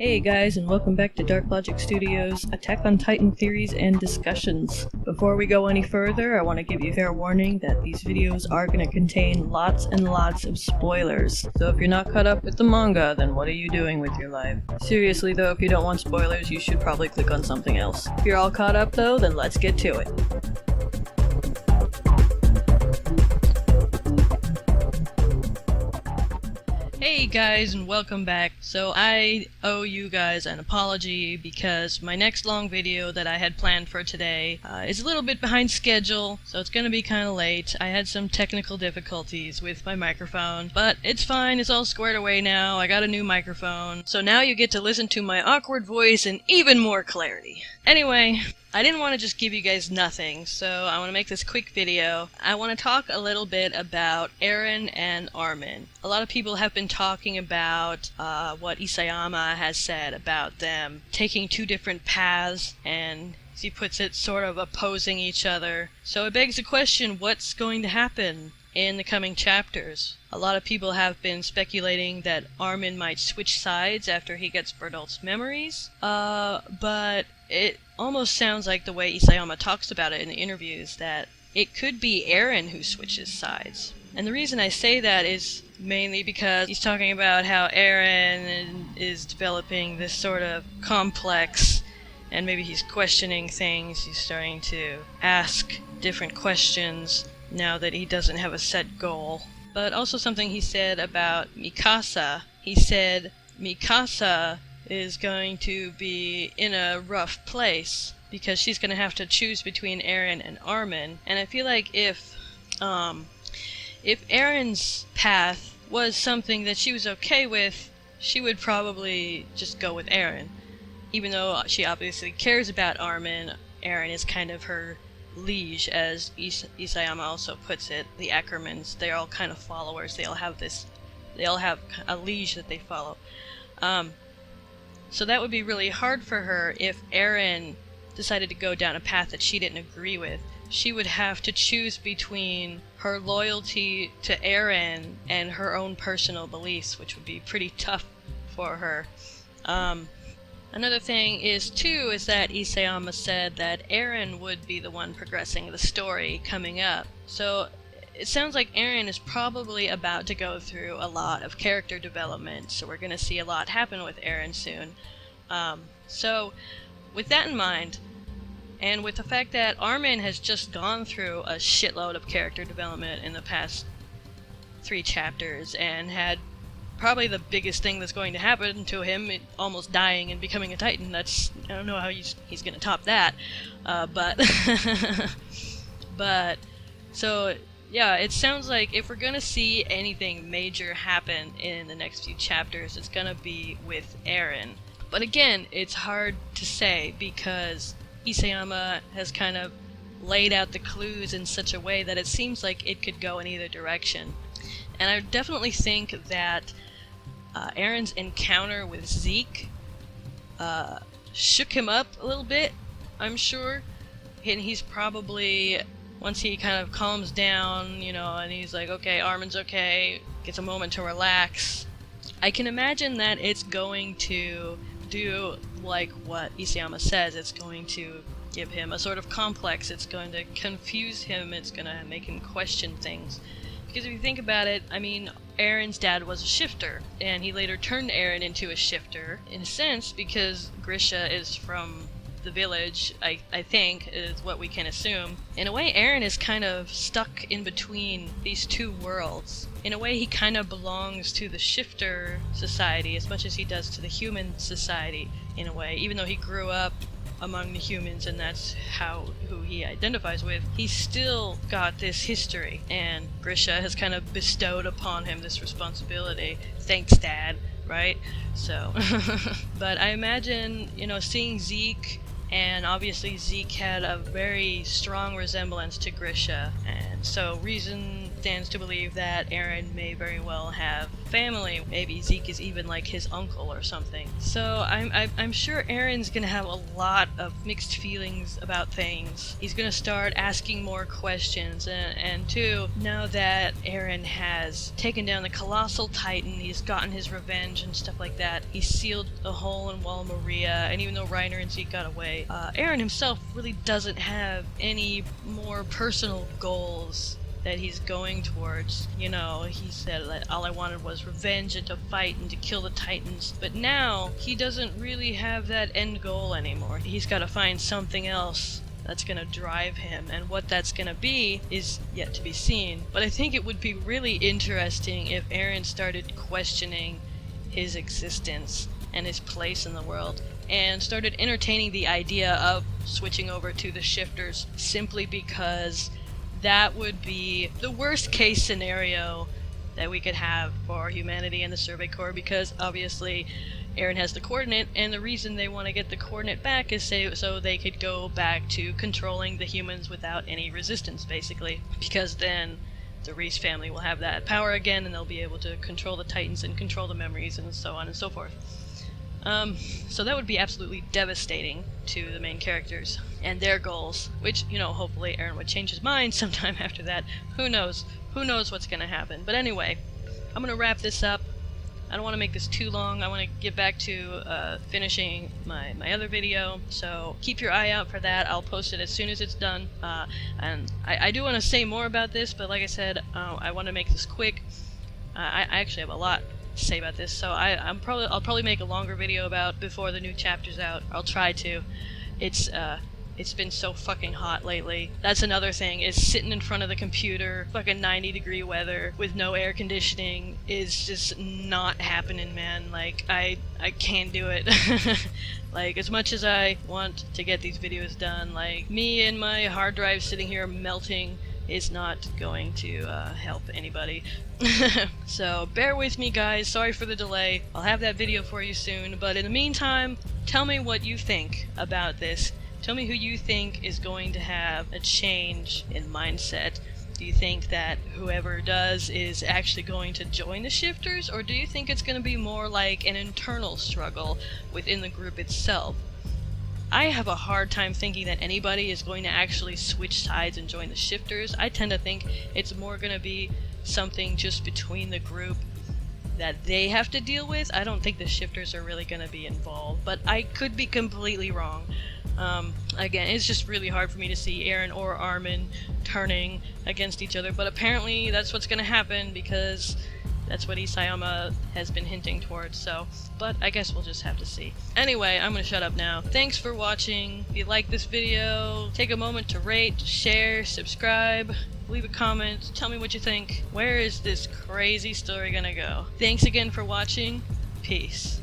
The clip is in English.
Hey guys, and welcome back to DarkLogic Studios' Attack on Titan theories and discussions. Before we go any further, I want to give you fair warning that these videos are going to contain lots and lots of spoilers. So if you're not caught up with the manga, then what are you doing with your life? Seriously though, if you don't want spoilers, you should probably click on something else. If you're all caught up though, then let's get to it. Hey guys, and welcome back. So I owe you guys an apology because my next long video that I had planned for today is a little bit behind schedule, so it's gonna be kinda late. I had some technical difficulties with my microphone, but it's fine, it's all squared away now. I got a new microphone, so now you get to listen to my awkward voice in even more clarity. Anyway, I didn't want to just give you guys nothing, so I want to make this quick video. I want to talk a little bit about Eren and Armin. A lot of people have been talking about what Isayama has said about them taking two different paths and, as he puts it, sort of opposing each other. So it begs the question, what's going to happen in the coming chapters? A lot of people have been speculating that Armin might switch sides after he gets Bertolt's memories, but it almost sounds like the way Isayama talks about it in the interviews that it could be Eren who switches sides. And the reason I say that is mainly because he's talking about how Eren is developing this sort of complex, and maybe he's questioning things, he's starting to ask different questions now that he doesn't have a set goal. But also something he said about Mikasa. He said Mikasa is going to be in a rough place because she's going to have to choose between Eren and Armin. And I feel like if Eren's path was something that she was okay with, she would probably just go with Eren. Even though she obviously cares about Armin, Eren is kind of her liege, as Isayama also puts it. The Ackermans, they're all kind of followers. They all have a liege that they follow. So that would be really hard for her if Eren decided to go down a path that she didn't agree with. She would have to choose between her loyalty to Eren and her own personal beliefs, which would be pretty tough for her. Another thing is that Isayama said that Eren would be the one progressing the story coming up. So it sounds like Eren is probably about to go through a lot of character development, so we're going to see a lot happen with Eren soon. So with that in mind, and with the fact that Armin has just gone through a shitload of character development in the past 3 chapters and had probably the biggest thing that's going to happen to him, almost dying and becoming a Titan. I don't know how he's going to top that, but so yeah, it sounds like if we're going to see anything major happen in the next few chapters, it's going to be with Eren. But again, it's hard to say because Isayama has kind of laid out the clues in such a way that it seems like it could go in either direction. And I definitely think that Eren's encounter with Zeke shook him up a little bit, I'm sure. And he's probably, once he kind of calms down, and he's like, okay, Armin's okay, gets a moment to relax, I can imagine that it's going to do like what Isayama says. It's going to give him a sort of complex, it's going to confuse him, it's going to make him question things. Because if you think about it, I mean, Eren's dad was a shifter, and he later turned Eren into a shifter, in a sense, because Grisha is from the village, I think, is what we can assume. In a way, Eren is kind of stuck in between these two worlds. In a way, he kind of belongs to the shifter society as much as he does to the human society, in a way. Even though he grew up among the humans and that's who he identifies with, he's still got this history, and Grisha has kind of bestowed upon him this responsibility. Thanks, Dad, right? So, but I imagine, seeing Zeke, and obviously Zeke had a very strong resemblance to Grisha, and so reason stands to believe that Eren may very well have family. Maybe Zeke is even like his uncle or something. So I'm sure Eren's gonna have a lot of mixed feelings about things. He's gonna start asking more questions, and too, now that Eren has taken down the Colossal Titan, he's gotten his revenge and stuff like that. He sealed the hole in Wall Maria, and even though Reiner and Zeke got away, Eren himself really doesn't have any more personal goals that he's going towards. You know, he said that all I wanted was revenge and to fight and to kill the Titans, but now he doesn't really have that end goal anymore. He's got to find something else that's gonna drive him, and what that's gonna be is yet to be seen. But I think it would be really interesting if Eren started questioning his existence and his place in the world, and started entertaining the idea of switching over to the shifters, simply because that would be the worst case scenario that we could have for humanity and the Survey Corps, because obviously Eren has the coordinate, and the reason they want to get the coordinate back is so they could go back to controlling the humans without any resistance, basically, because then the Reese family will have that power again, and they'll be able to control the Titans and control the memories and so on and so forth. So that would be absolutely devastating to the main characters and their goals, which, you know, hopefully Eren would change his mind sometime after that. Who knows? Who knows what's gonna happen? But anyway, I'm gonna wrap this up. I don't want to make this too long. I want to get back to finishing my other video, so keep your eye out for that. I'll post it as soon as it's done. And I do want to say more about this, but like I said, I want to make this quick. I actually have a lot to say about this, so I'll probably make a longer video about before the new chapter's out. I'll try to. It's been so fucking hot lately. That's another thing, is sitting in front of the computer, fucking 90-degree weather, with no air conditioning, is just not happening, man. Like, I can't do it. Like, as much as I want to get these videos done, like, me and my hard drive sitting here melting is not going to help anybody. So, bear with me, guys. Sorry for the delay. I'll have that video for you soon, but in the meantime, tell me what you think about this. Tell me who you think is going to have a change in mindset. Do you think that whoever does is actually going to join the shifters, or do you think it's going to be more like an internal struggle within the group itself? I have a hard time thinking that anybody is going to actually switch sides and join the shifters. I tend to think it's more going to be something just between the group that they have to deal with. I don't think the shifters are really going to be involved, but I could be completely wrong. Again, it's just really hard for me to see Eren or Armin turning against each other, but apparently that's what's going to happen, because that's what Isayama has been hinting towards, so, but I guess we'll just have to see. Anyway, I'm gonna shut up now. Thanks for watching. If you like this video, take a moment to rate, share, subscribe, leave a comment, tell me what you think. Where is this crazy story gonna go? Thanks again for watching. Peace.